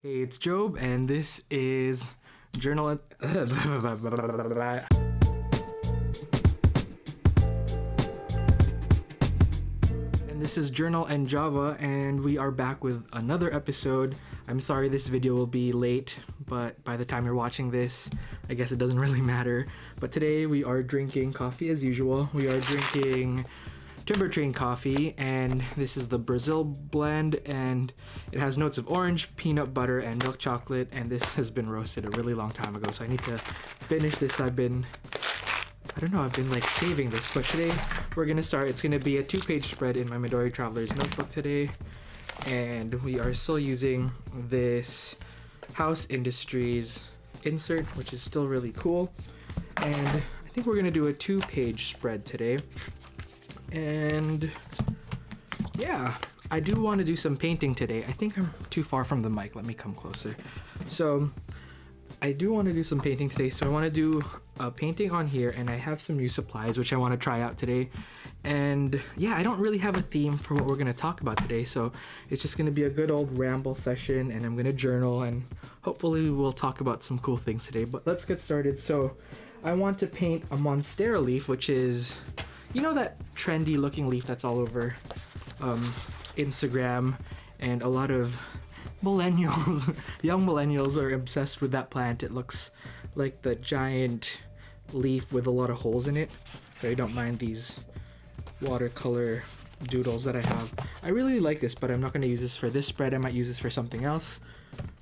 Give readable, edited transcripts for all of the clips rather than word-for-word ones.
Hey, it's Job, and this is Journal. And this is Journal and Java, and we are back with another episode. I'm sorry this video will be late, but by the time you're watching this, I guess it doesn't really matter. But today we are drinking coffee as usual. We are drinking Timber Train coffee, and this is the Brazil blend, and it has notes of orange, peanut butter, and milk chocolate, and this has been roasted a really long time ago, so I need to finish this. I've been like saving this, but today we're gonna start. It's gonna be a 2-page spread in my Midori Traveler's notebook today, and we are still using this House Industries insert, which is still really cool, and I think we're gonna do a 2-page spread today. And yeah, I do want to do some painting today. I think I'm too far from the mic. Let me come closer. So I do want to do some painting today. So I want to do a painting on here, and I have some new supplies which I want to try out today. And yeah, I don't really have a theme for what we're going to talk about today. So it's just going to be a good old ramble session, and I'm going to journal, and hopefully we'll talk about some cool things today. But let's get started. So I want to paint a Monstera leaf, which is, you know, that trendy looking leaf that's all over Instagram, and a lot of millennials, young millennials are obsessed with that plant. It looks like the giant leaf with a lot of holes in it. So I don't mind these watercolor doodles that I have. I really like this, but I'm not going to use this for this spread. I might use this for something else.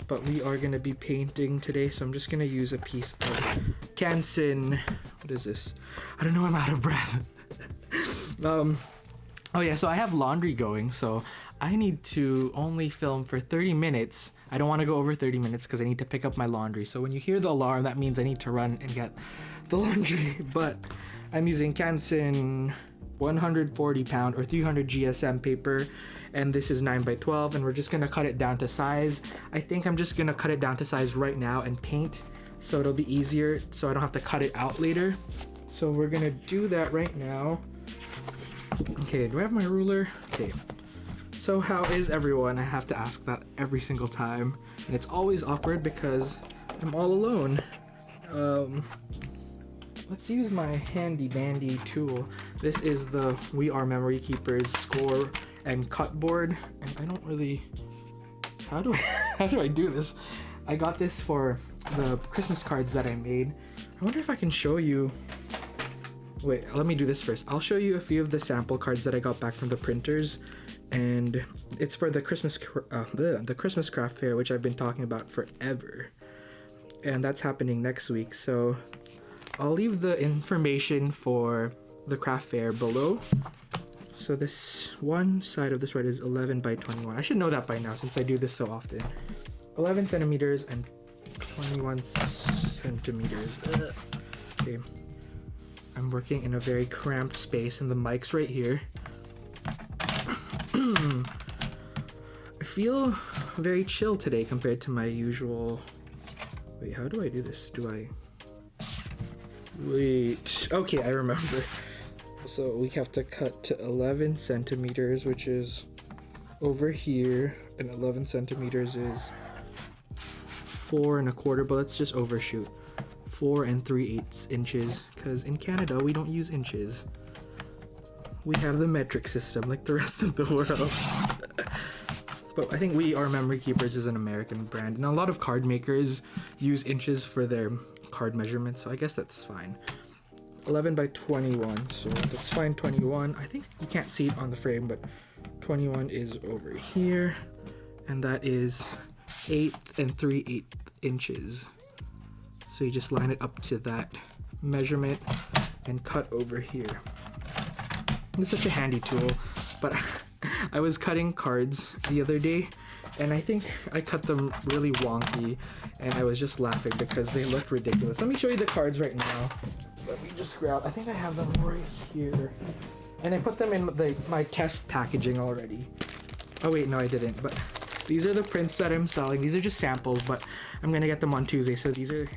But we are going to be painting today, so I'm just going to use a piece of Canson. What is this? I don't know, I'm out of breath. Oh yeah, so I have laundry going, so I need to only film for 30 minutes. I don't want to go over 30 minutes because I need to pick up my laundry. So when you hear the alarm, that means I need to run and get the laundry. But I'm using Canson 140 pound or 300 GSM paper, and this is 9x12, and we're just gonna cut it down to size. I think I'm just gonna cut it down to size right now and paint, so it'll be easier, so I don't have to cut it out later. So we're gonna do that right now. Okay, do I have my ruler? Okay. So how is everyone? I have to ask that every single time, and it's always awkward because I'm all alone. Let's use my handy dandy tool. This is the We Are Memory Keepers score and cut board, and I don't really, how do I do this? I got this for the Christmas cards that I made. I wonder if I can show you. Wait, let me do this first. I'll show you a few of the sample cards that I got back from the printers, and it's for the Christmas Craft Fair, which I've been talking about forever, and that's happening next week. So I'll leave the information for the craft fair below. So this one side of this red is 11x21. I should know that by now since I do this so often. 11 centimeters and 21 centimeters. Okay. I'm working in a very cramped space, and the mic's right here. I feel very chill today compared to my usual. Wait, how do I do this? Wait. Okay, I remember. So we have to cut to 11 centimeters, which is over here, and 11 centimeters is 4 1/4, but let's just overshoot. 4 3/8 inches, because in Canada we don't use inches. We have the metric system like the rest of the world. But I think We Are Memory Keepers is an American brand, and a lot of card makers use inches for their card measurements, so I guess that's fine. 11x21, so let's find 21. I think you can't see it on the frame, but 21 is over here, and that is 8 3/8 inches. So you just line it up to that measurement and cut over here. It's such a handy tool, but I was cutting cards the other day, and I think I cut them really wonky, and I was just laughing because they looked ridiculous. Let me show you the cards right now. Let me just grab, I think I have them right here. And I put them in my test packaging already. Oh wait, no I didn't, but these are the prints that I'm selling. These are just samples, but I'm gonna get them on Tuesday, so these are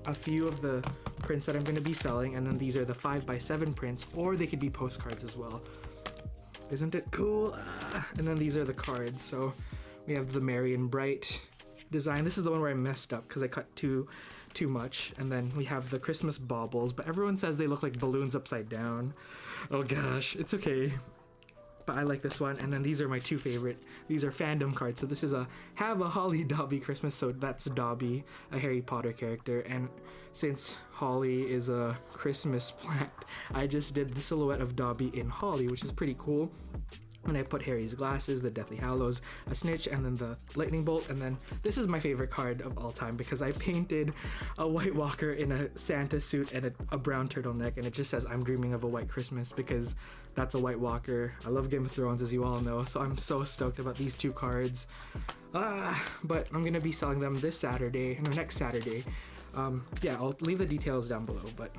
a few of the prints that I'm going to be selling, and then these are the 5x7 prints, or they could be postcards as well. Isn't it cool? And then these are the cards. So we have the Merry and Bright, design. This is the one where I messed up because I cut too much. And then we have the Christmas baubles, but everyone says they look like balloons upside down. Oh gosh, it's okay. But I like this one. And then these are my two favorite. These are fandom cards. So this is a Have a Holly Dobby Christmas. So that's Dobby, a Harry Potter character. And since Holly is a Christmas plant, I just did the silhouette of Dobby in Holly, which is pretty cool. And I put Harry's glasses, the Deathly Hallows, a snitch, and then the lightning bolt. And then this is my favorite card of all time because I painted a White Walker in a Santa suit and a brown turtleneck, and it just says I'm dreaming of a white Christmas because that's a White Walker. I love Game of Thrones, as you all know, so I'm so stoked about these two cards. But I'm gonna be selling them this Saturday, no, next Saturday. Yeah, I'll leave the details down below, but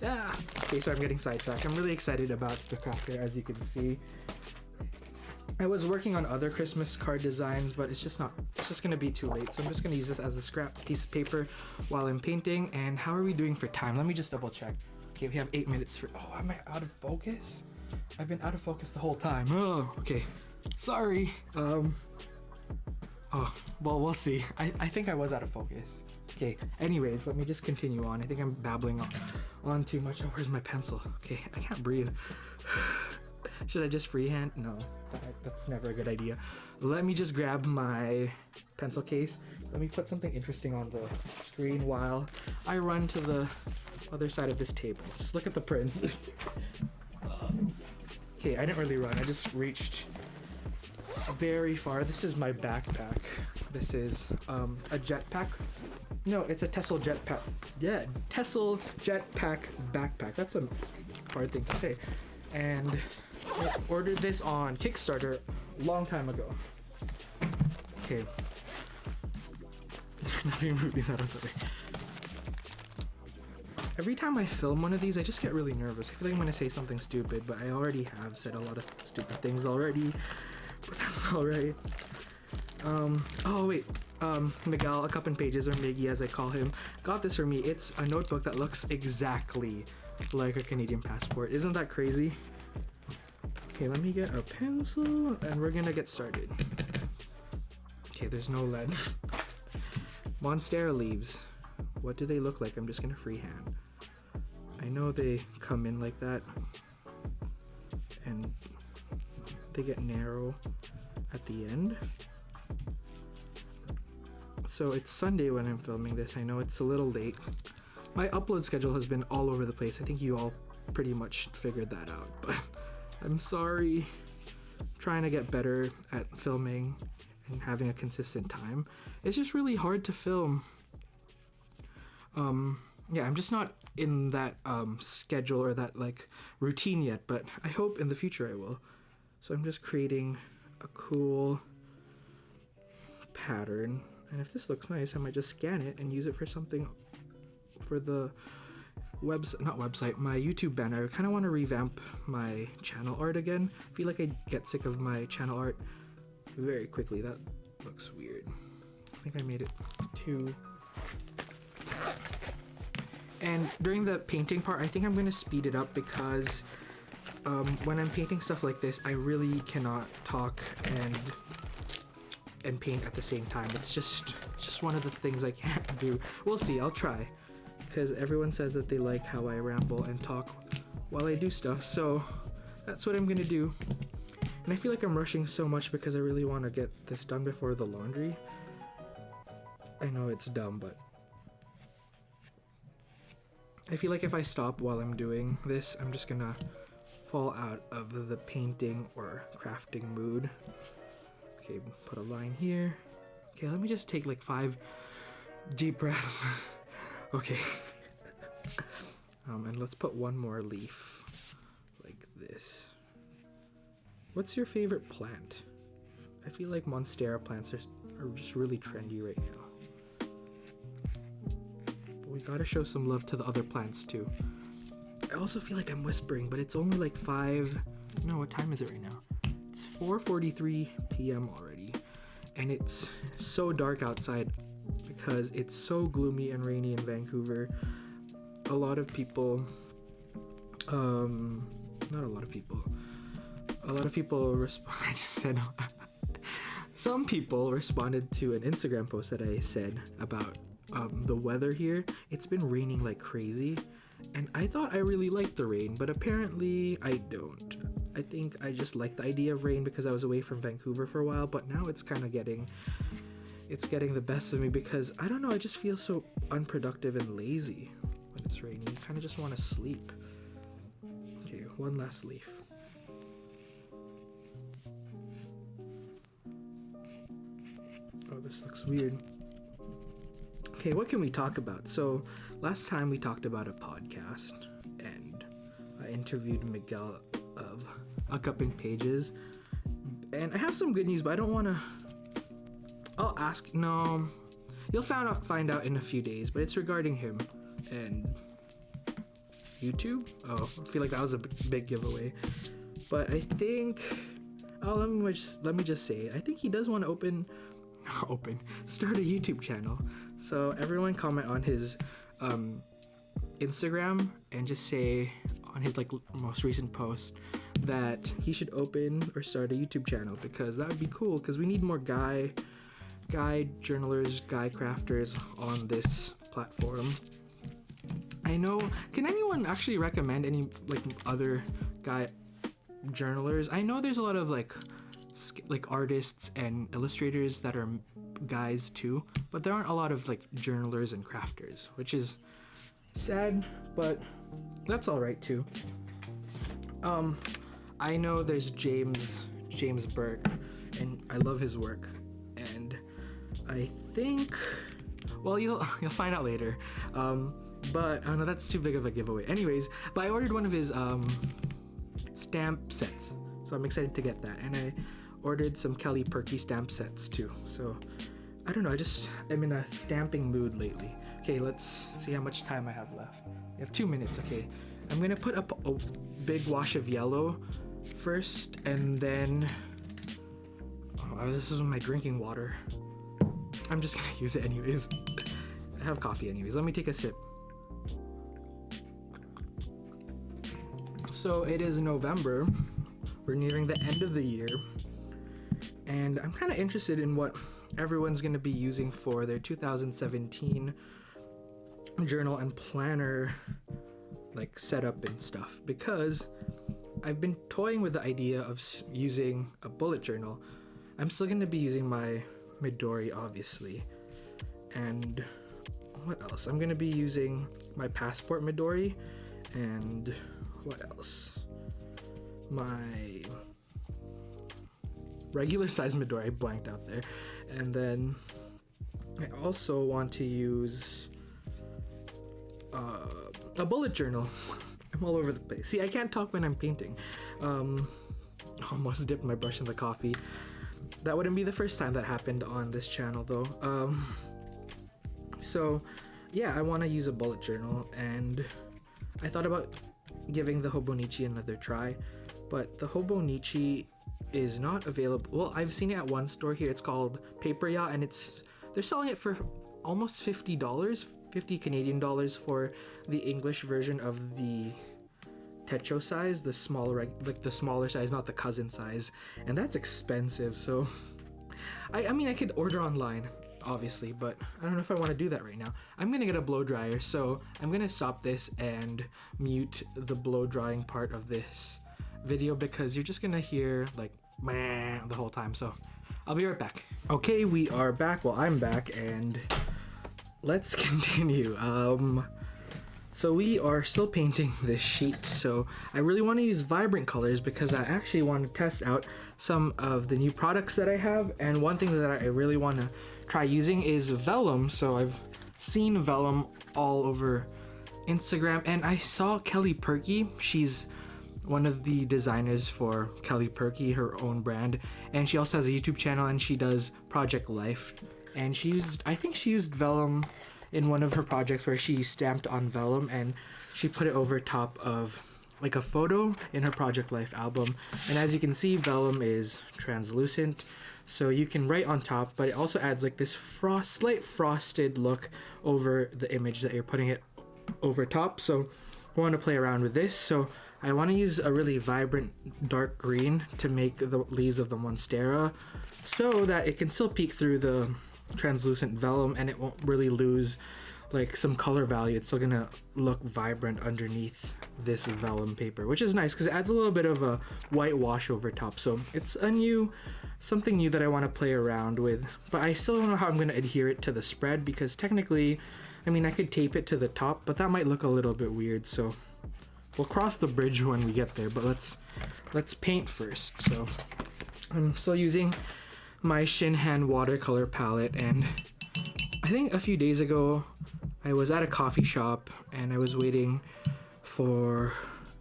yeah. Okay, so I'm getting sidetracked. I'm really excited about the craft fair, as you can see. I was working on other Christmas card designs, but it's just gonna be too late. So I'm just gonna use this as a scrap piece of paper while I'm painting. And how are we doing for time? Let me just double check. Okay, we have 8 minutes for, oh, am I out of focus? I've been out of focus the whole time. Oh, okay. Sorry. Oh, well, we'll see. I think I was out of focus. Okay, anyways, let me just continue on. I think I'm babbling on too much. Oh, where's my pencil? Okay, I can't breathe. Should I just freehand? No, that's never a good idea. Let me just grab my pencil case. Let me put something interesting on the screen while I run to the other side of this table. Just look at the prints. Okay, I didn't really run. I just reached very far. This is my backpack. This is a jetpack. No, it's a Tessel jetpack. Yeah, Tessel jetpack backpack. That's a hard thing to say. And I ordered this on Kickstarter a long time ago. Okay. Not even move these out of the way. Every time I film one of these, I just get really nervous. I feel like I'm gonna say something stupid, but I already have said a lot of stupid things already. But that's alright. Oh wait. Miguel, a cup and pages, or Miggy as I call him, got this for me. It's a notebook that looks exactly like a Canadian passport. Isn't that crazy? Okay, let me get a pencil and we're gonna get started. Okay, there's no lead. Monstera leaves. What do they look like? I'm just gonna freehand. I know they come in like that and they get narrow at the end. So it's Sunday when I'm filming this. I know it's a little late. My upload schedule has been all over the place. I think you all pretty much figured that out, but I'm sorry. I'm trying to get better at filming and having a consistent time. It's just really hard to film. Yeah, I'm just not in that schedule or that like routine yet, but I hope in the future I will. So I'm just creating a cool pattern. And if this looks nice, I might just scan it and use it for something for the my YouTube banner. I kind of want to revamp my channel art again. I feel like I get sick of my channel art very quickly. That looks weird. I think I made it too. And during the painting part, I think I'm going to speed it up because when I'm painting stuff like this, I really cannot talk and paint at the same time. It's just one of the things I can't do. We'll see, I'll try. Because everyone says that they like how I ramble and talk while I do stuff, so that's what I'm gonna do. And I feel like I'm rushing so much because I really want to get this done before the laundry. I know it's dumb, but I feel like if I stop while I'm doing this, I'm just gonna fall out of the painting or crafting mood. Okay, put a line here. Okay, let me just take like 5 deep breaths. Okay. And let's put one more leaf like this. What's your favorite plant? I feel like Monstera plants are just really trendy right now. But we gotta show some love to the other plants too. I also feel like I'm whispering, but it's only like 5... No, what time is it right now? It's 4:43 p.m. already. And it's so dark outside because it's so gloomy and rainy in Vancouver. A lot of people... not a lot of people. A lot of people I just said some people responded to an Instagram post that I said about the weather here. It's been raining like crazy, and I thought I really liked the rain, but apparently I don't. I think I just like the idea of rain because I was away from Vancouver for a while, but now it's kind of getting the best of me because I don't know, I just feel so unproductive and lazy when it's raining. You kind of just want to sleep. Okay, one last leaf. Oh, this looks weird. Okay, what can we talk about? So last time we talked about a podcast and I interviewed Miguel of A Cup in Pages, and I have some good news, but I don't want to. I'll ask. No, you'll find out in a few days, but it's regarding him and YouTube. Oh, I feel like that was a big giveaway, but I think. Oh, let me just say, I think he does want to start a YouTube channel. So everyone comment on his Instagram and just say on his like most recent post that he should open or start a YouTube channel, because that would be cool, because we need more guy journalers, guy crafters on this platform. I know, can anyone actually recommend any like other guy journalers? I know there's a lot of like artists and illustrators that are guys too, but there aren't a lot of like journalers and crafters, which is sad, but that's all right too. I know there's James Burke, and I love his work, and I think, well, you'll find out later, but I don't know, that's too big of a giveaway. Anyways, but I ordered one of his stamp sets, so I'm excited to get that, and I ordered some Kelly Perky stamp sets too. So I don't know, I'm in a stamping mood lately. Okay, let's see how much time I have left. I have 2 minutes. Okay, I'm gonna put up a big wash of yellow first, and then this is my drinking water. I'm just gonna use it anyways. I have coffee anyways. Let me take a sip. So it is November. We're nearing the end of the year, and I'm kind of interested in what everyone's going to be using for their 2017 journal and planner like setup and stuff, because I've been toying with the idea of using a bullet journal. I'm still going to be using my Midori, obviously, and what else? I'm going to be using my passport Midori, and what else? My regular size Midori, I blanked out there. And then I also want to use a bullet journal. I'm all over the place. See, I can't talk when I'm painting. Almost dipped my brush in the coffee. That wouldn't be the first time that happened on this channel though. So yeah, I want to use a bullet journal, and I thought about giving the Hobonichi another try, but the Hobonichi is not available. Well, I've seen it at one store here. It's called Paper Yacht, and they're selling it for almost $50, 50 Canadian dollars for the English version of the Techo size, the smaller, like the smaller size, not the cousin size, and that's expensive. So I mean, I could order online, obviously, but I don't know if I want to do that right now. I'm gonna get a blow dryer, so I'm gonna stop this and mute the blow drying part of this video, because you're just gonna hear like meh the whole time. So I'll be right back. Okay, we are back. Well, I'm back, and let's continue. So we are still painting this sheet. So I really want to use vibrant colors because I actually want to test out some of the new products that I have, and one thing that I really want to try using is vellum. So I've seen vellum all over Instagram, and I saw Kelly Perky. She's one of the designers for Kelly Perky, her own brand, and she also has a YouTube channel, and she does Project Life, and I think she used vellum in one of her projects where she stamped on vellum and she put it over top of like a photo in her Project Life album. And as you can see, vellum is translucent, so you can write on top, but it also adds like this slight frosted look over the image that you're putting it over top. So I want to play around with this. So I want to use a really vibrant dark green to make the leaves of the Monstera so that it can still peek through the translucent vellum and it won't really lose like some color value. It's still gonna look vibrant underneath this vellum paper, which is nice because it adds a little bit of a white wash over top. So it's something new that I want to play around with, but I still don't know how I'm gonna adhere it to the spread because technically, I mean, I could tape it to the top, but that might look a little bit weird. So we'll cross the bridge when we get there, but let's paint first. So I'm still using my Shinhan watercolor palette, and I think a few days ago I was at a coffee shop and I was waiting for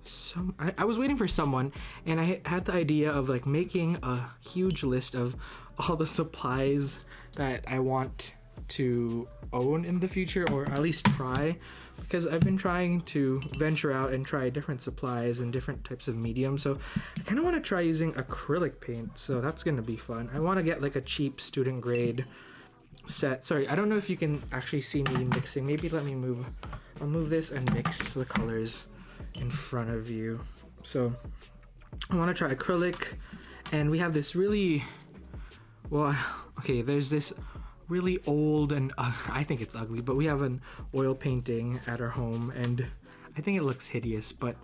someone, and I had the idea of like making a huge list of all the supplies that I want to own in the future, or at least try, because I've been trying to venture out and try different supplies and different types of mediums. So I kind of want to try using acrylic paint, so that's gonna be fun. I want to get like a cheap student grade set. Sorry, I don't know if you can actually see me mixing. Maybe let me move. I'll move this and mix the colors in front of you. So I want to try acrylic, and we have this really, well, okay, there's this really old and I think it's ugly, but we have an oil painting at our home and I think it looks hideous, but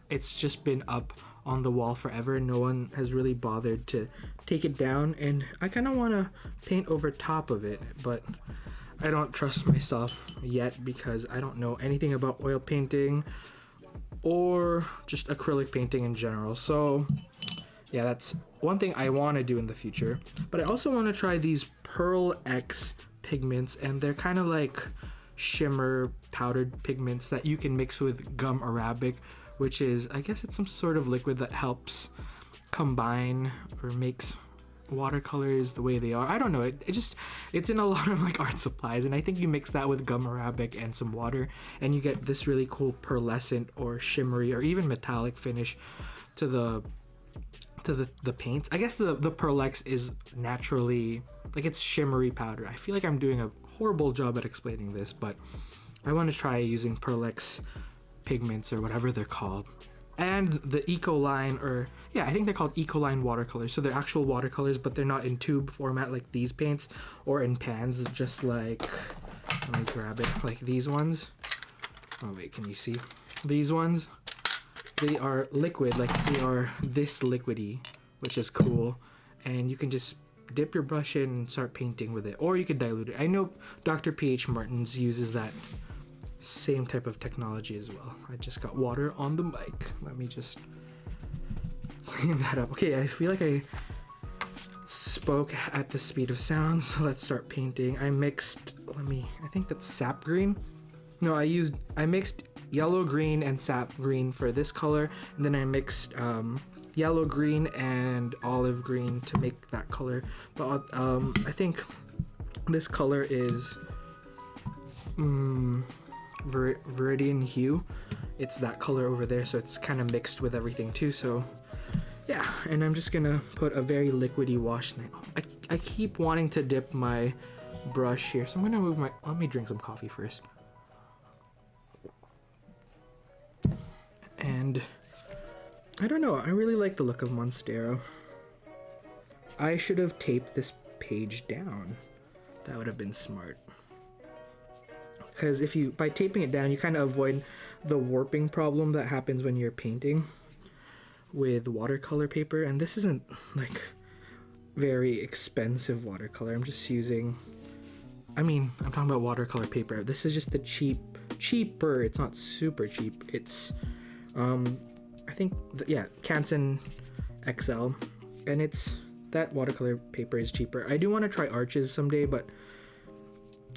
it's just been up on the wall forever and no one has really bothered to take it down, and I kind of want to paint over top of it, but I don't trust myself yet because I don't know anything about oil painting or just acrylic painting in general. So yeah, that's one thing I want to do in the future. But I also want to try these Pearl X pigments, and they're kind of like shimmer powdered pigments that you can mix with gum arabic, which is, I guess it's some sort of liquid that helps combine or makes watercolors the way they are. I don't know, it's in a lot of like art supplies, and I think you mix that with gum arabic and some water and you get this really cool pearlescent or shimmery or even metallic finish to the paints. I guess the Pearl X is naturally like, it's shimmery powder. I feel like I'm doing a horrible job at explaining this, but I want to try using Pearl X pigments or whatever they're called, and the Ecoline, or yeah, I think they're called Ecoline watercolors. So they're actual watercolors, but they're not in tube format like these paints, or in pans, just like, let me grab it, like these ones. Oh wait, can you see these ones? They are liquid, like they are this liquidy, which is cool, and you can just dip your brush in and start painting with it, or you could dilute it. I know Dr. P.H. Martins uses that same type of technology as well. I just got water on the mic. Let me just clean that up. Okay, I feel like I spoke at the speed of sound, so let's start painting. I think that's sap green. No, I mixed yellow green and sap green for this color, and then I mixed yellow green and olive green to make that color. But I think this color is Viridian hue. It's that color over there, so it's kind of mixed with everything too. So yeah, and I'm just gonna put a very liquidy wash now. I keep wanting to dip my brush here, so I'm gonna move let me drink some coffee first. And I don't know, I really like the look of Monstera. I should have taped this page down. That would have been smart. Because by taping it down, you kind of avoid the warping problem that happens when you're painting with watercolor paper. And this isn't like very expensive watercolor. I'm just using, I'm talking about watercolor paper. This is just the cheaper. It's not super cheap. It's, I think, Canson XL, and that watercolor paper is cheaper. I do want to try arches someday, but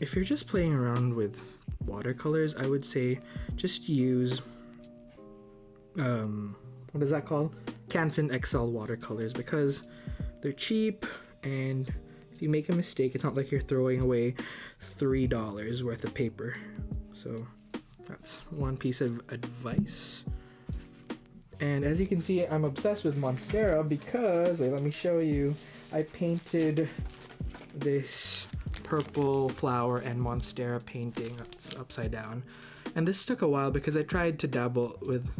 if you're just playing around with watercolors, I would say just use, what is that called? Canson XL watercolors, because they're cheap, and if you make a mistake, it's not like you're throwing away $3 worth of paper. So that's one piece of advice. And as you can see, I'm obsessed with Monstera because, wait, let me show you. I painted this purple flower and Monstera painting. It's upside down. And this took a while because I tried to dabble with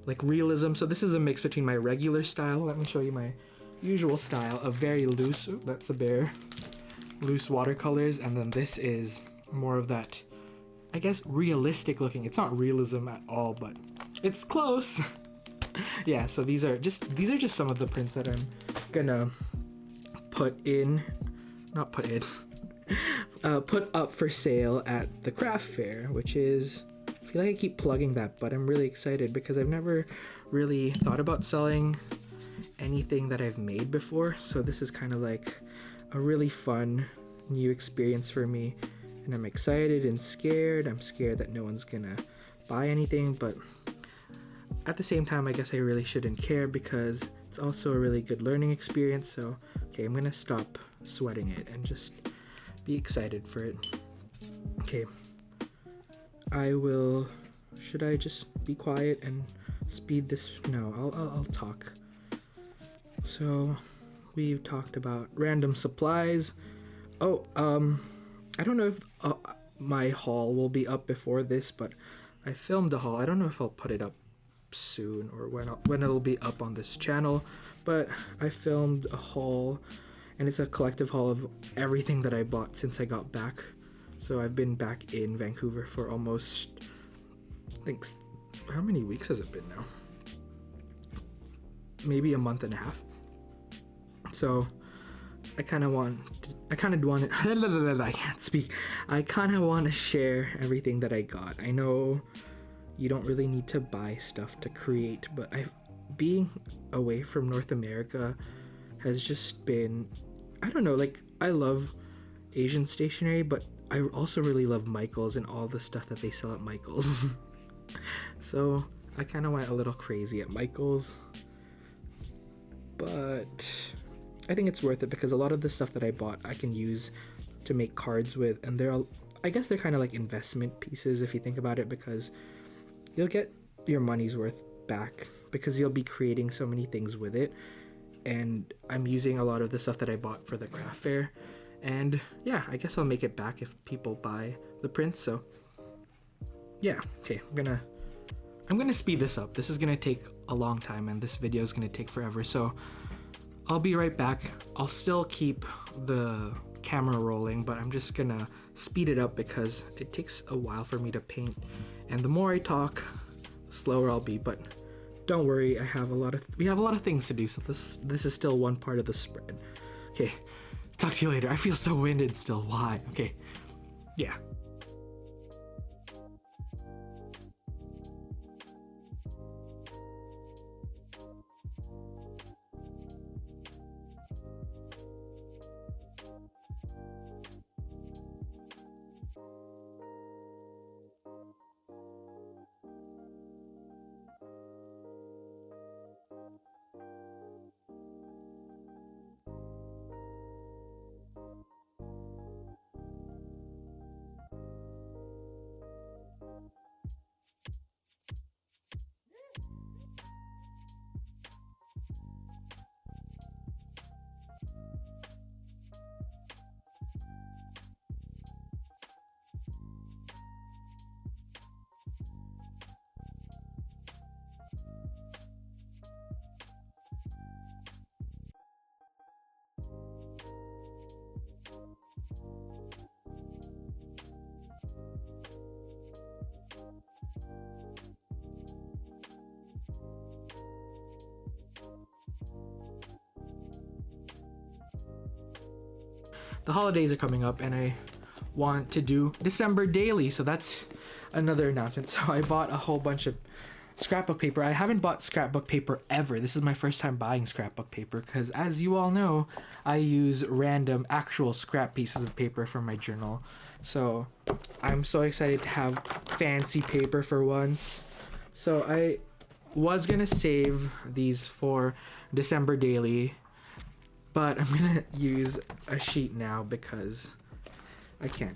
like realism. So this is a mix between my regular style. Let me show you my usual style of very loose, oh, that's a bear, loose watercolors, and then this is more of that, I guess, realistic looking. It's not realism at all, but it's close. Yeah, so these are just some of the prints that I'm gonna put up for sale at the craft fair, which is, I feel like I keep plugging that, but I'm really excited because I've never really thought about selling anything that I've made before. So this is kind of like a really fun new experience for me, and I'm excited and scared. I'm scared that no one's gonna buy anything, but at the same time, I guess I really shouldn't care because it's also a really good learning experience. So, okay, I'm gonna stop sweating it and just be excited for it. Okay, should I just be quiet and speed this? No, I'll talk. So, we've talked about random supplies. Oh, I don't know if my haul will be up before this, but I filmed a haul. I don't know if I'll put it up soon or when it'll be up on this channel, but I filmed a haul, and it's a collective haul of everything that I bought since I got back. So I've been back in Vancouver for almost, I think, how many weeks has it been now? Maybe a month and a half. So I kind of want I can't speak. I kind of want to share everything that I got. I know you don't really need to buy stuff to create, but being away from North America has just been, I don't know, like, I love Asian stationery, but I also really love Michaels and all the stuff that they sell at Michaels. So I kind of went a little crazy at Michaels, but I think it's worth it because a lot of the stuff that I bought I can use to make cards with, and I guess they're kind of like investment pieces if you think about it, because you'll get your money's worth back because you'll be creating so many things with it. And I'm using a lot of the stuff that I bought for the craft fair, and yeah, I guess I'll make it back if people buy the prints. So yeah, okay, I'm gonna speed this up. This is gonna take a long time and this video is gonna take forever, so I'll be right back. I'll still keep the camera rolling, but I'm just gonna speed it up because it takes a while for me to paint, and the more I talk, the slower I'll be. But don't worry, we have a lot of things to do, so this is still one part of the spread. Okay, talk to you later. I feel so winded still. Why? Okay, yeah. The holidays are coming up and I want to do December daily, so that's another announcement. So I bought a whole bunch of scrapbook paper. I haven't bought scrapbook paper ever. This is my first time buying scrapbook paper because, as you all know, I use random actual scrap pieces of paper for my journal. So I'm so excited to have fancy paper for once. So I was gonna save these for December daily, but I'm gonna use a sheet now because I can't.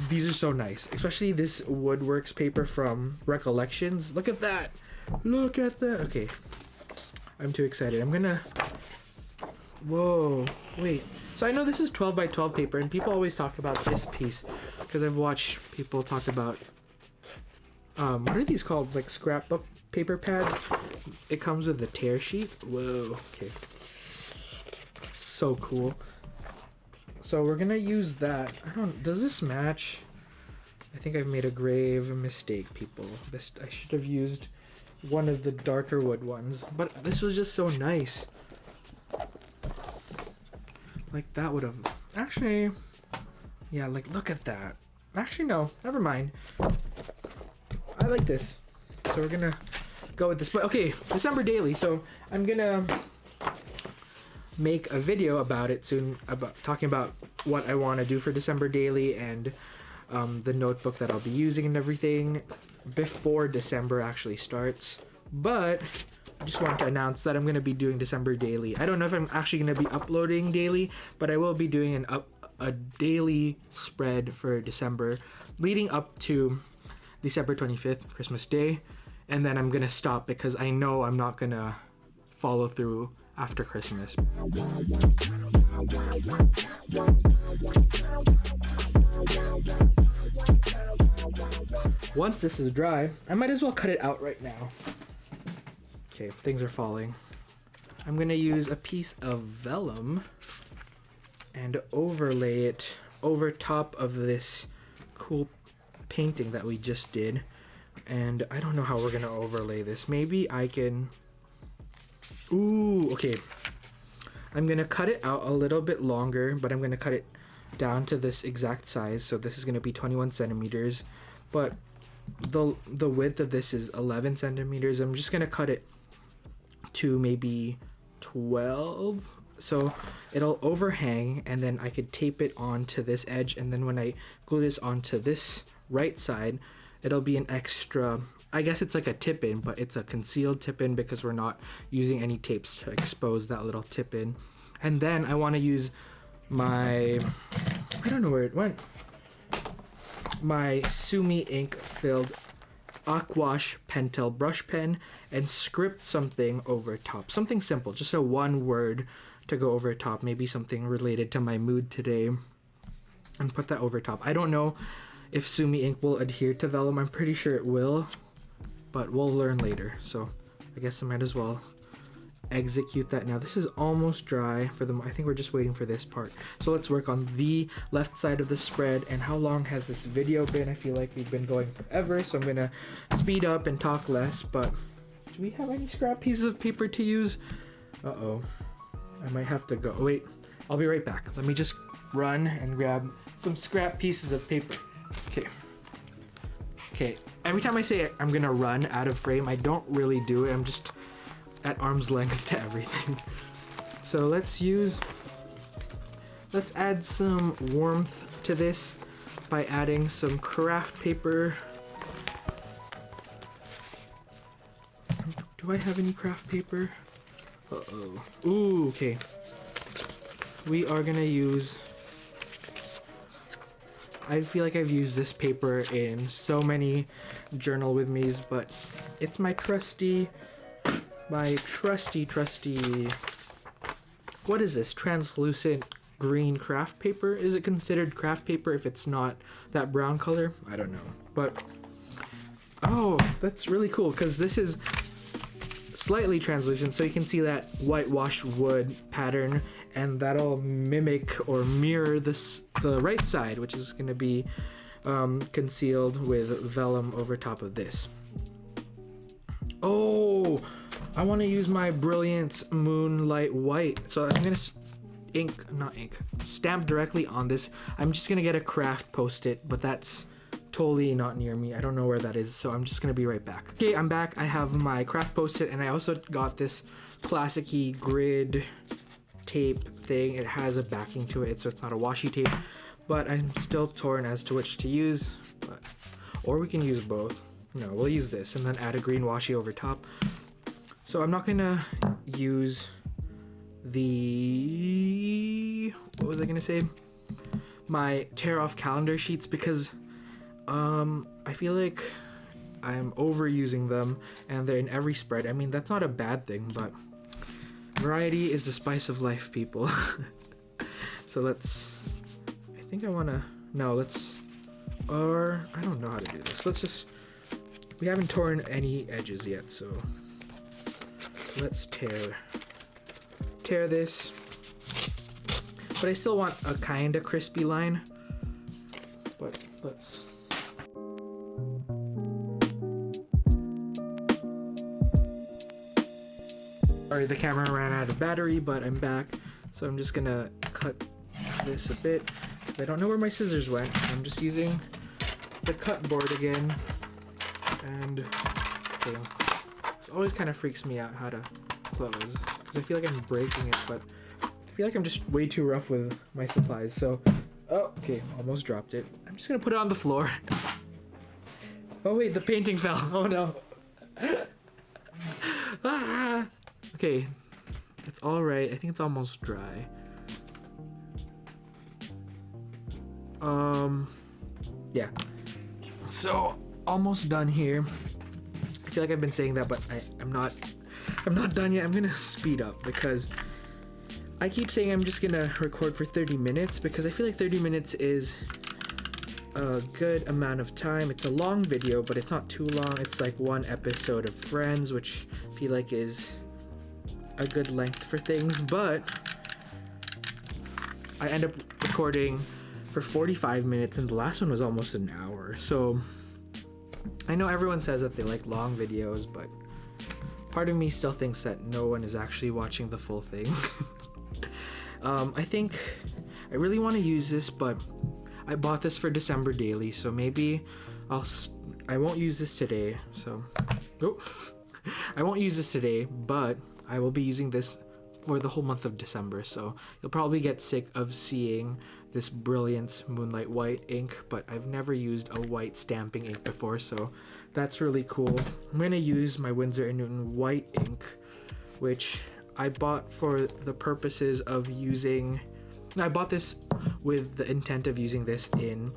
These are so nice, especially this Woodworks paper from Recollections. Look at that. Look at that. Okay, I'm too excited. Whoa, wait. So I know this is 12 by 12 paper, and people always talk about this piece because I've watched people talk about, what are these called? Like scrapbook paper pads. It comes with a tear sheet. Whoa, okay. So cool. So we're gonna use that. Does this match? I think I've made a grave mistake, people. I should have used one of the darker wood ones, but this was just so nice. Like that would have, actually, yeah, like look at that. Actually, no, never mind. I like this. So we're gonna go with this, but okay, December daily. So I'm gonna make a video about it soon, about talking about what I want to do for December daily and the notebook that I'll be using and everything before December actually starts. But I just want to announce that I'm going to be doing December daily. I don't know if I'm actually going to be uploading daily, but I will be doing a daily spread for December leading up to December 25th, Christmas Day, and then I'm going to stop because I know I'm not going to follow through after Christmas. Once this is dry, I might as well cut it out right now. Okay, things are falling. I'm gonna use a piece of vellum and overlay it over top of this cool painting that we just did. And I don't know how we're gonna overlay this. Maybe I can... Ooh, okay. I'm gonna cut it out a little bit longer, but I'm gonna cut it down to this exact size. So this is gonna be 21 centimeters, but the width of this is 11 centimeters. I'm just gonna cut it to maybe 12, so it'll overhang, and then I could tape it onto this edge, and then when I glue this onto this right side, it'll be an extra, I guess it's like a tip-in, but it's a concealed tip-in because we're not using any tapes to expose that little tip-in. And then I want to use my, I don't know where it went, my Sumi ink filled Aquash Pentel brush pen and script something over top. Something simple, just a one word to go over top, maybe something related to my mood today, and put that over top. I don't know if Sumi ink will adhere to vellum. I'm pretty sure it will, but we'll learn later. So I guess I might as well execute that now. This is almost dry for the, I think we're just waiting for this part. So let's work on the left side of the spread. And how long has this video been? I feel like we've been going forever, so I'm gonna speed up and talk less. But do we have any scrap pieces of paper to use? Uh-oh, I might have to go. Wait, I'll be right back. Let me just run and grab some scrap pieces of paper. Okay, every time I say I'm gonna run out of frame, I don't really do it. I'm just at arm's length to everything. So let's add some warmth to this by adding some craft paper. Do I have any craft paper? Uh-oh. Ooh, okay. We are gonna use, I feel like I've used this paper in so many journal with me's, but it's my trusty, what is this? Translucent green craft paper? Is it considered craft paper if it's not that brown color? I don't know. But, oh, that's really cool because this is slightly translucent, so you can see that whitewashed wood pattern, and that'll mimic or mirror the right side, which is going to be concealed with vellum over top of this. Oh, I want to use my Brilliance Moonlight White, so I'm going to stamp directly on this. I'm just going to get a craft post-it, but that's totally not near me. I don't know where that is, so I'm just going to be right back. Okay, I'm back. I have my craft post-it, and I also got this classic-y grid tape thing. It has a backing to it, so it's not a washi tape, but I'm still torn as to which to use, or we can use both. No, we'll use this and then add a green washi over top. So I'm not gonna use the, what was I gonna say? My tear off calendar sheets because I feel like I'm overusing them and they're in every spread. I mean, that's not a bad thing, but variety is the spice of life, people. So let's, I think I wanna, no, let's, or I don't know how to do this. Let's just We haven't torn any edges yet, so let's tear this. But I still want a kinda crispy line. But let's... Sorry, the camera ran out of battery, but I'm back. So I'm just gonna cut this a bit. I don't know where my scissors went. I'm just using the cut board again. And okay. It always kind of freaks me out how to close, because I feel like I'm breaking it, but I feel like I'm just way too rough with my supplies. So, oh, okay, almost dropped it. I'm just gonna put it on the floor. Oh wait, the painting fell. Oh no. Ah. Okay, it's all right. I think it's almost dry. Yeah. So almost done here. I feel like I've been saying that, but I'm not done yet. I'm gonna speed up because I keep saying I'm just gonna record for 30 minutes because I feel like 30 minutes is a good amount of time. It's a long video, but it's not too long. It's like one episode of Friends, which I feel like is a good length for things, but I end up recording for 45 minutes and the last one was almost an hour. So I know everyone says that they like long videos, but part of me still thinks that no one is actually watching the full thing. I think I really want to use this, but I bought this for December daily, so maybe I won't use this today. So I won't use this today, but I will be using this for the whole month of December, so you'll probably get sick of seeing this brilliant Moonlight White ink, but I've never used a white stamping ink before, so that's really cool. I'm going to use my Winsor & Newton white ink, which I bought for the purposes of using... I bought this with the intent of using this in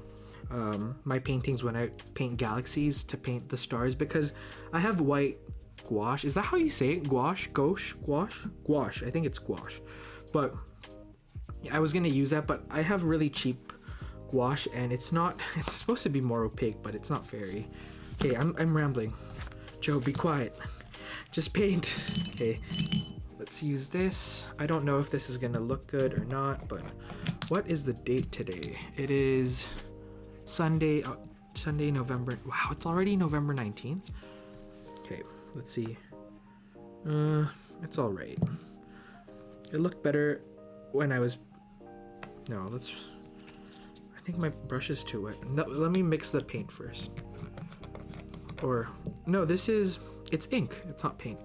my paintings when I paint galaxies, to paint the stars, because I have white gouache. Is that how you say it? Gouache? Gouache? Gouache? Gouache. I think it's gouache. But yeah, I was gonna use that, but I have really cheap gouache and it's supposed to be more opaque, but it's not very. Okay, I'm rambling. Joe, be quiet. Just paint. Okay, let's use this. I don't know if this is gonna look good or not, but what is the date today? It is Sunday, November. Wow, it's already November 19th. Okay, let's see. It's all right. It looked better when I was... No, let's... I think my brush is too wet. No, let me mix the paint first. Or... No, this is... It's ink. It's not paint.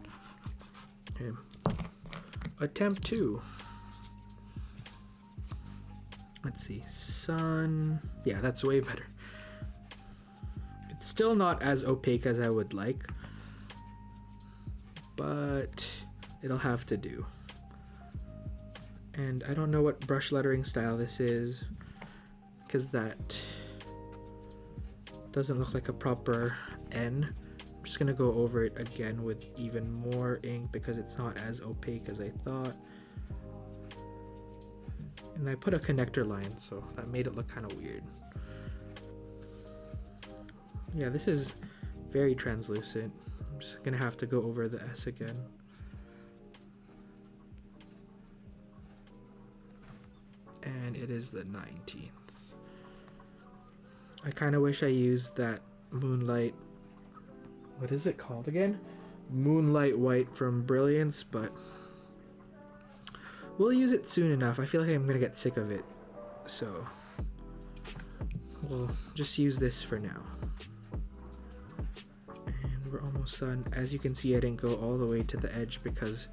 Okay. Attempt 2. Let's see. Sun... Yeah, that's way better. It's still not as opaque as I would like, but it'll have to do. And I don't know what brush lettering style this is, because that doesn't look like a proper N. I'm just gonna go over it again with even more ink because it's not as opaque as I thought. And I put a connector line, so that made it look kind of weird. Yeah, this is very translucent. I'm just gonna have to go over the S again. And it is the 19th. I kind of wish I used that Moonlight... What is it called again? Moonlight White from Brilliance, but we'll use it soon enough. I feel like I'm gonna get sick of it, so we'll just use this for now. And we're almost done. As you can see, I didn't go all the way to the edge because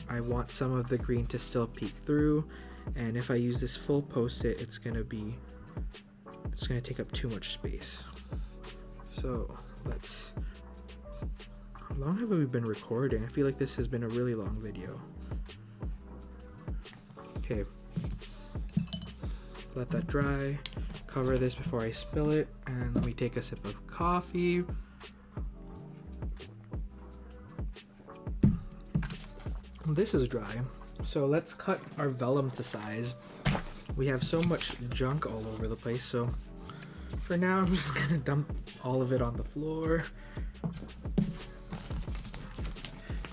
I want some of the green to still peek through, and if I use this full post-it, it's gonna take up too much space. So let's... How long have we been recording? I feel like this has been a really long video. Okay, let that dry. Cover this before I spill it, and let me take a sip of coffee. This is dry, so let's cut our vellum to size. We have so much junk all over the place, so For now, I'm just gonna dump all of it on the floor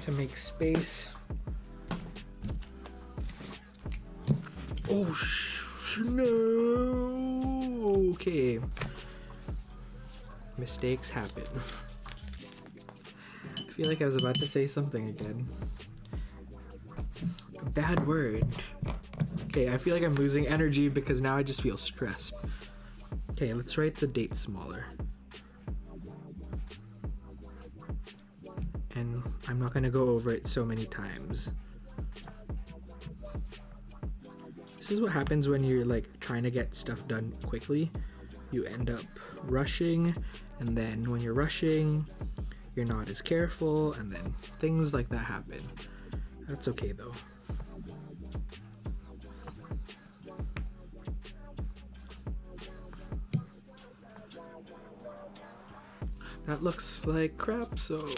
to make space. Oh, no! Okay. Mistakes happen. I feel like I was about to say something again. A bad word. Okay, I feel like I'm losing energy because now I just feel stressed. Okay, let's write the date smaller. And I'm not gonna go over it so many times. This is what happens when you're like trying to get stuff done quickly. You end up rushing, and then when you're rushing, you're not as careful, and then things like that happen. That's okay though. That looks like crap, so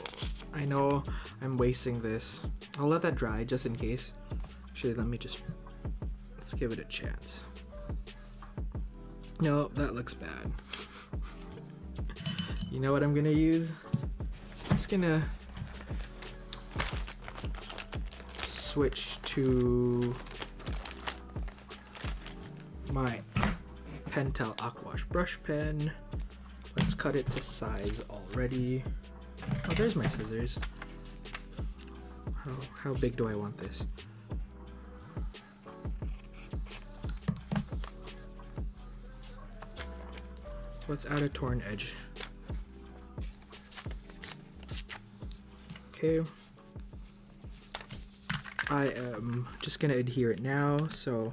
I know I'm wasting this. I'll let that dry just in case. Actually, let's give it a chance. No, that looks bad. You know what I'm gonna use? I'm just gonna switch to my Pentel Aquash brush pen. Let's cut it to size already. Oh, there's my scissors. How big do I want this? Let's add a torn edge. Okay. I am just gonna adhere it now so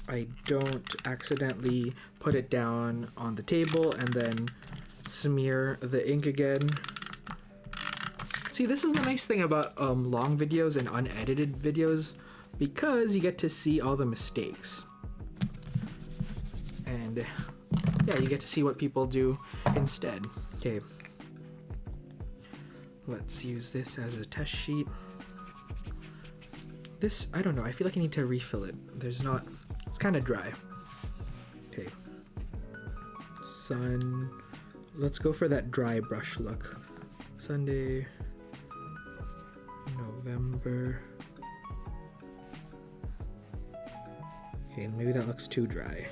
I don't accidentally put it down on the table and then smear the ink again. See, this is the nice thing about long videos and unedited videos, because you get to see all the mistakes. And yeah, you get to see what people do instead. Okay. Let's use this as a test sheet. This, I don't know, I feel like I need to refill it. It's kind of dry. Okay. Let's go for that dry brush look. Sunday, November. Okay, maybe that looks too dry.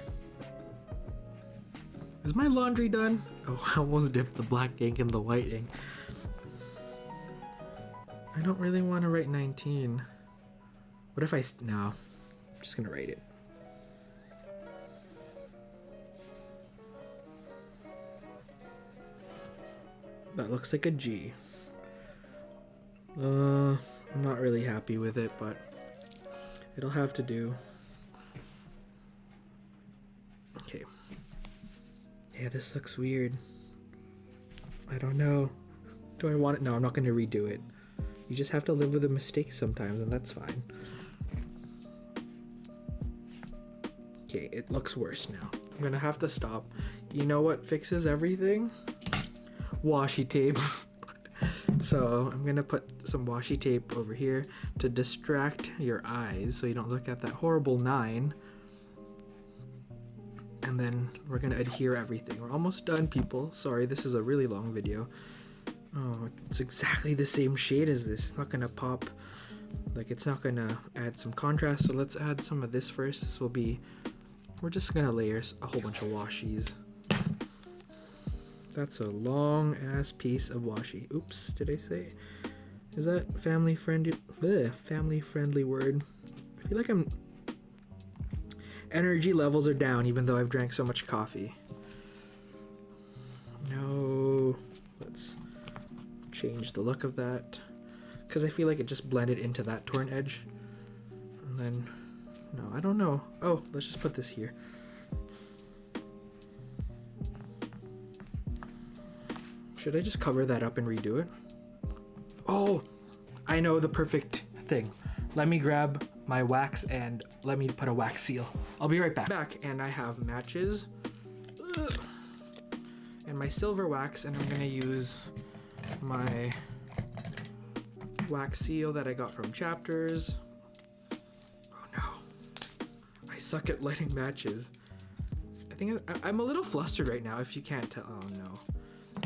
Is my laundry done? Oh, I almost dipped the black ink in the white ink. I don't really want to write 19. What if no, I'm just gonna write it. That looks like a G. I'm not really happy with it, but it'll have to do. Okay. Yeah, this looks weird. I don't know. Do I want it? No, I'm not going to redo it. You just have to live with a mistake sometimes, and that's fine. Okay, it looks worse now. I'm going to have to stop. You know what fixes everything? Washi tape. So I'm going to put some washi tape over here to distract your eyes so you don't look at that horrible 9. And then we're gonna adhere everything. We're almost done, people. Sorry, this is a really long video. Oh, it's exactly the same shade as this. It's not gonna pop. Like, it's not gonna add some contrast. So let's add some of this first. This will be, we're just gonna layer a whole bunch of washies. That's a long ass piece of washi. Oops, did I say? Is that family friendly? Family friendly word. I feel like energy levels are down even though I've drank so much coffee. No, let's change the look of that because I feel like it just blended into that torn edge. And then, no, I don't know. Oh, let's just put this here. Should I just cover that up and redo it? Oh, I know the perfect thing. Let me grab my wax and let me put a wax seal. I'll be right back. And I have matches and my silver wax, and I'm gonna use my wax seal that I got from Chapters. Oh no, I suck at lighting matches. I think I'm a little flustered right now, if you can't tell. Oh no.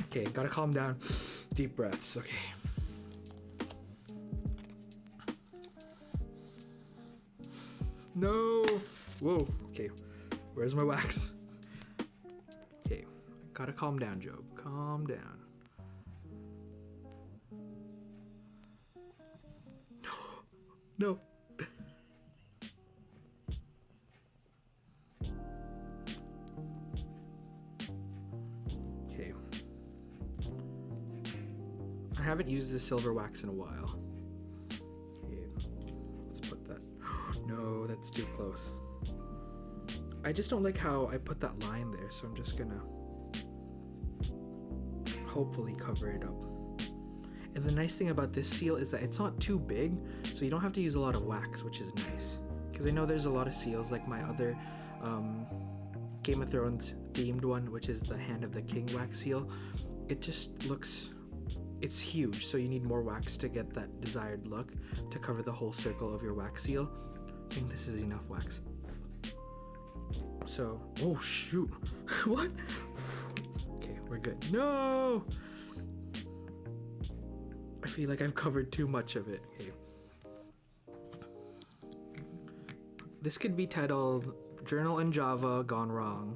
Okay, gotta calm down. Deep breaths, okay. No! Whoa, okay. Where's my wax? Okay, gotta calm down, Job. Calm down. No. Okay. I haven't used the silver wax in a while. Okay, let's put that. No, that's too close. I just don't like how I put that line there, so I'm just gonna hopefully cover it up. And the nice thing about this seal is that it's not too big, so you don't have to use a lot of wax, which is nice. Because I know there's a lot of seals, like my other Game of Thrones themed one, which is the Hand of the King wax seal. It just looks, it's huge, so you need more wax to get that desired look, to cover the whole circle of your wax seal. I think this is enough wax. So, oh shoot, what? Okay, we're good. No! I feel like I've covered too much of it. Okay. This could be titled Journal in Java Gone Wrong,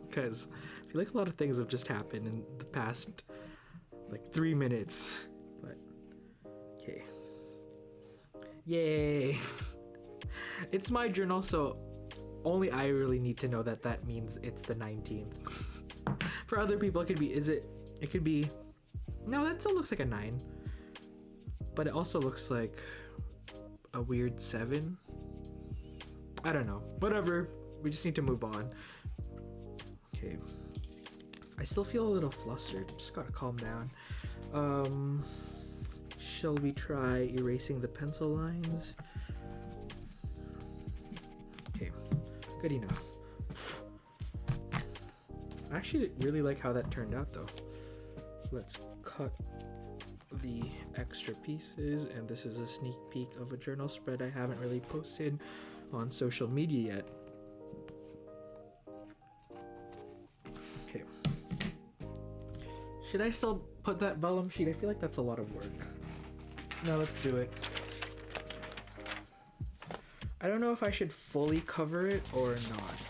because I feel like a lot of things have just happened in the past like 3 minutes. But okay. Yay! It's my journal, so only I really need to know that that means it's the 19th. For other people, it could be, it could be, no, that still looks like a 9. But it also looks like a weird 7. I don't know. Whatever. We just need to move on. Okay. I still feel a little flustered. Just gotta calm down. Shall we try erasing the pencil lines? Okay. Good enough. I actually really like how that turned out though. Let's cut the extra pieces, and this is a sneak peek of a journal spread I haven't really posted on social media yet. Okay. Should I still put that vellum sheet? I feel like that's a lot of work. No, let's do it. I don't know if I should fully cover it or not.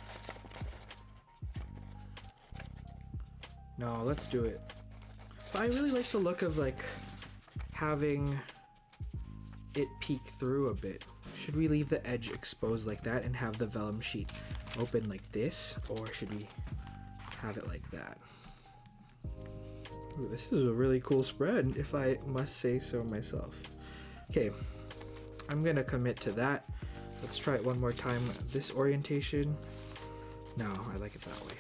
No, let's do it. But I really like the look of like having it peek through a bit. Should we leave the edge exposed like that and have the vellum sheet open like this, or should we have it like that? Ooh, this is a really cool spread, if I must say so myself. Okay, I'm gonna commit to that. Let's try it one more time. This orientation. No, I like it that way.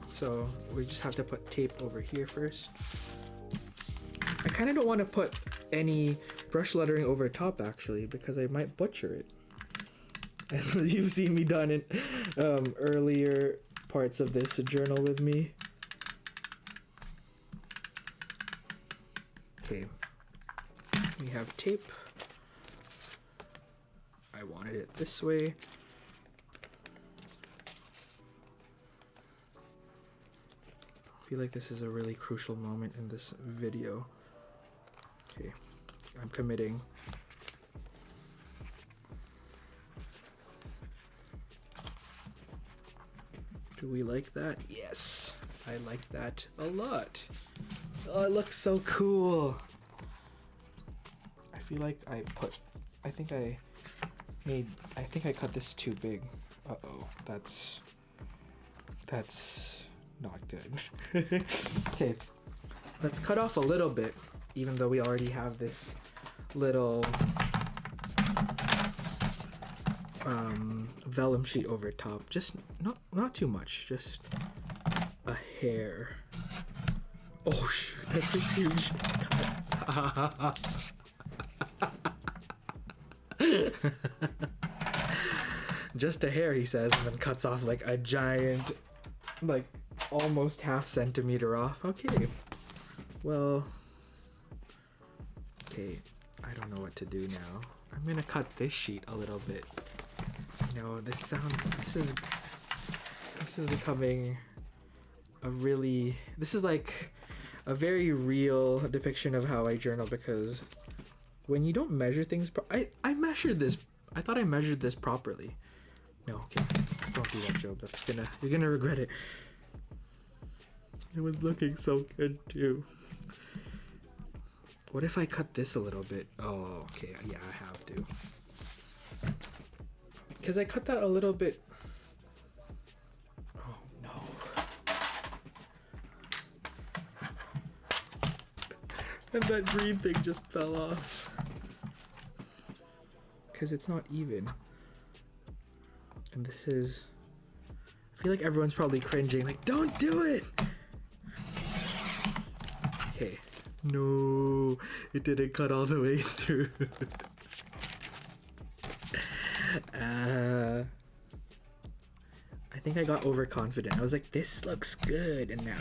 So we just have to put tape over here first. I kind of don't want to put any brush lettering over top actually, because I might butcher it. As you've seen me done in earlier parts of this journal with me. Okay, we have tape. I wanted it this way. I feel like this is a really crucial moment in this video. Okay, I'm committing. Do we like that? Yes, I like that a lot. Oh, it looks so cool. I feel like I think I cut this too big. Uh-oh, that's not good. Okay, let's cut off a little bit, even though we already have this little vellum sheet over top. Just not too much, just a hair. Oh shoot, that's a huge cut. Just a hair, he says, and then cuts off like a giant, like almost ½ centimeter off. Okay, well, okay, I don't know what to do now. I'm gonna cut this sheet a little bit. No, this is becoming this is like a very real depiction of how I journal, because when you don't measure things, I measured this. I thought I measured this properly. No, okay, don't do that, Job. You're gonna regret it. It was looking so good too. What if I cut this a little bit? Oh, okay, yeah, I have to. Because I cut that a little bit. Oh no. And that green thing just fell off. Because it's not even. And this is... I feel like everyone's probably cringing, like, don't do it! Okay. No, it didn't cut all the way through. I think I got overconfident. I was like, this looks good, and now,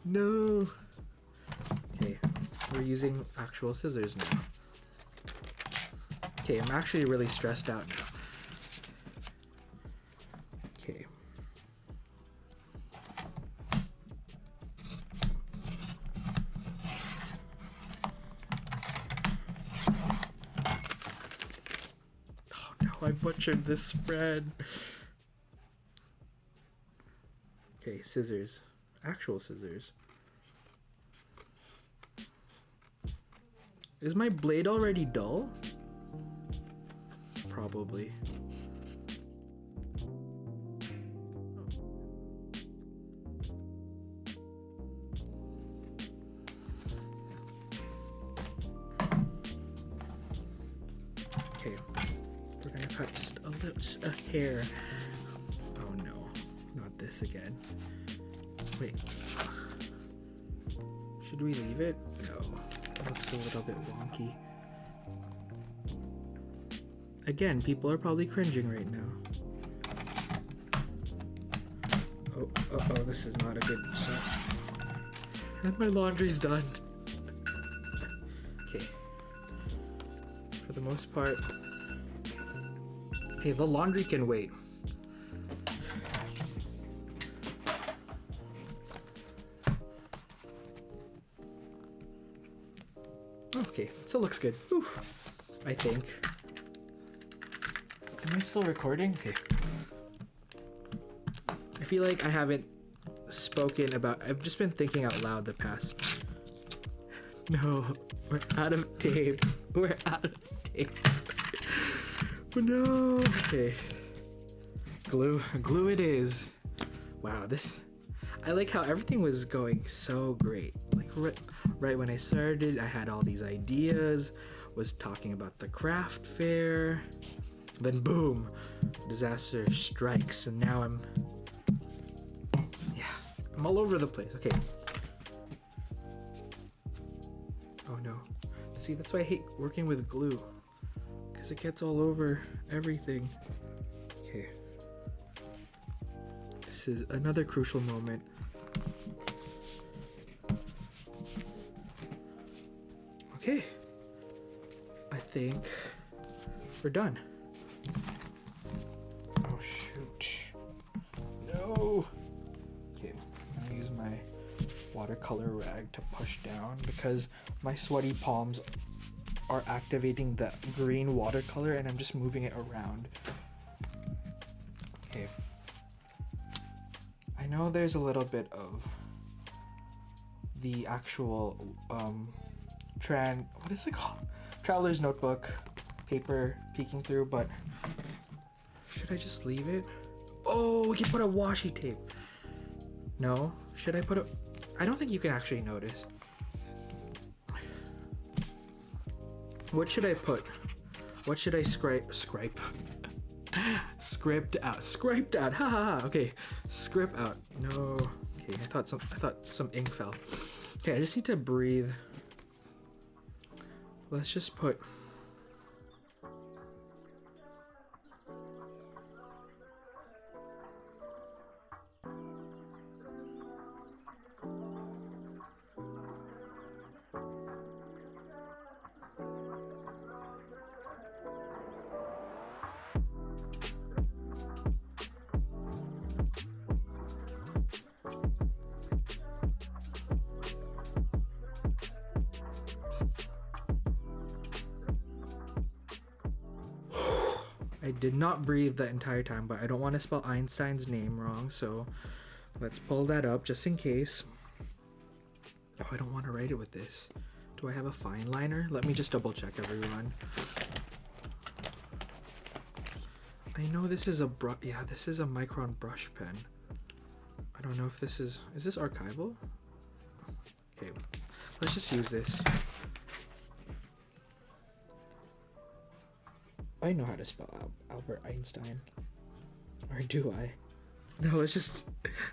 no. Okay, we're using actual scissors now. Okay, I'm actually really stressed out now. Okay. Oh no, I butchered this spread. Okay, scissors. Actual scissors. Is my blade already dull? Probably. Okay, we're gonna cut just a hair. Oh no, not this again. Wait, should we leave it? No, it looks a little bit wonky. Again, people are probably cringing right now. Oh, this is not a good shot. And my laundry's done. Okay. For the most part. Hey, the laundry can wait. Okay, it still looks good. Whew, I think. Am I still recording? Okay. I feel like I haven't spoken about... I've just been thinking out loud the past... No, we're out of tape. We're out of tape. No. Okay. Glue it is. Wow, this... I like how everything was going so great. Like right when I started, I had all these ideas, was talking about the craft fair. Then boom, disaster strikes, and now I'm all over the place. Okay. Oh no. See, that's why I hate working with glue, because it gets all over everything. Okay. This is another crucial moment. Okay. I think we're done. Oh shoot. No. Okay, I'm gonna use my watercolor rag to push down because my sweaty palms are activating the green watercolor and I'm just moving it around. Okay. I know there's a little bit of the actual what is it called? Traveler's notebook paper peeking through, but should I just leave it? Oh, we can put a washi tape. No, should I put a... I don't think you can actually notice. What should I put? What should I script out. Scraped out. Ha ha ha. Okay. Script out. No. Okay, I thought some ink fell. Okay, I just need to breathe. Let's just put... I did not breathe the entire time, but I don't want to spell Einstein's name wrong, so let's pull that up just in case. Oh, I don't want to write it with this. Do I have a fine liner? Let me just double check, everyone. I know this is a brush. Yeah, this is a Micron brush pen. I don't know if this is this archival? Okay, let's just use this. I know how to spell Albert Einstein. Or do I? No, let's just...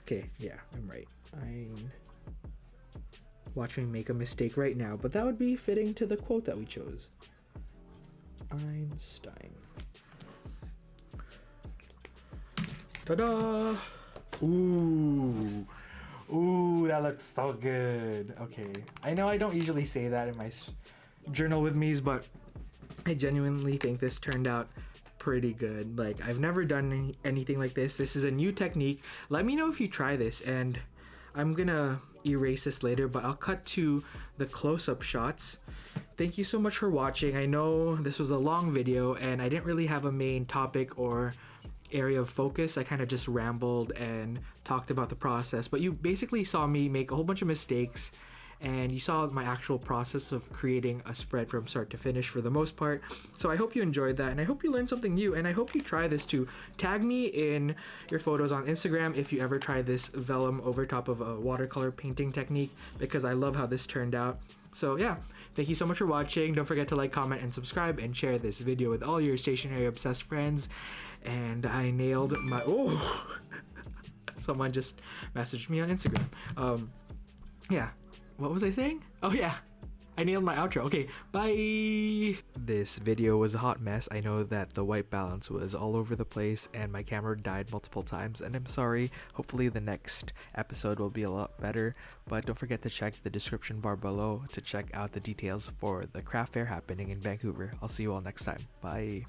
Okay, yeah, I'm right. Watch me make a mistake right now, but that would be fitting to the quote that we chose. Einstein. Ta-da! Ooh. Ooh, that looks so good. Okay. I know I don't usually say that in my journal with me's, but I genuinely think this turned out pretty good. Like, I've never done anything like this. This is a new technique. Let me know if you try this, and I'm gonna erase this later, but I'll cut to the close-up shots. Thank you so much for watching. I know this was a long video, and I didn't really have a main topic or area of focus. I kind of just rambled and talked about the process, but you basically saw me make a whole bunch of mistakes, and you saw my actual process of creating a spread from start to finish for the most part. So I hope you enjoyed that, and I hope you learned something new, and I hope you try this too. Tag me in your photos on Instagram if you ever try this vellum over top of a watercolor painting technique, because I love how this turned out. So yeah, thank you so much for watching. Don't forget to like, comment, and subscribe, and share this video with all your stationery obsessed friends. And I nailed my... Oh! Someone just messaged me on Instagram. Yeah. What was I saying? Oh yeah, I nailed my outro. Okay, bye! This video was a hot mess. I know that the white balance was all over the place and my camera died multiple times, and I'm sorry. Hopefully the next episode will be a lot better, but don't forget to check the description bar below to check out the details for the craft fair happening in Vancouver. I'll see you all next time. Bye!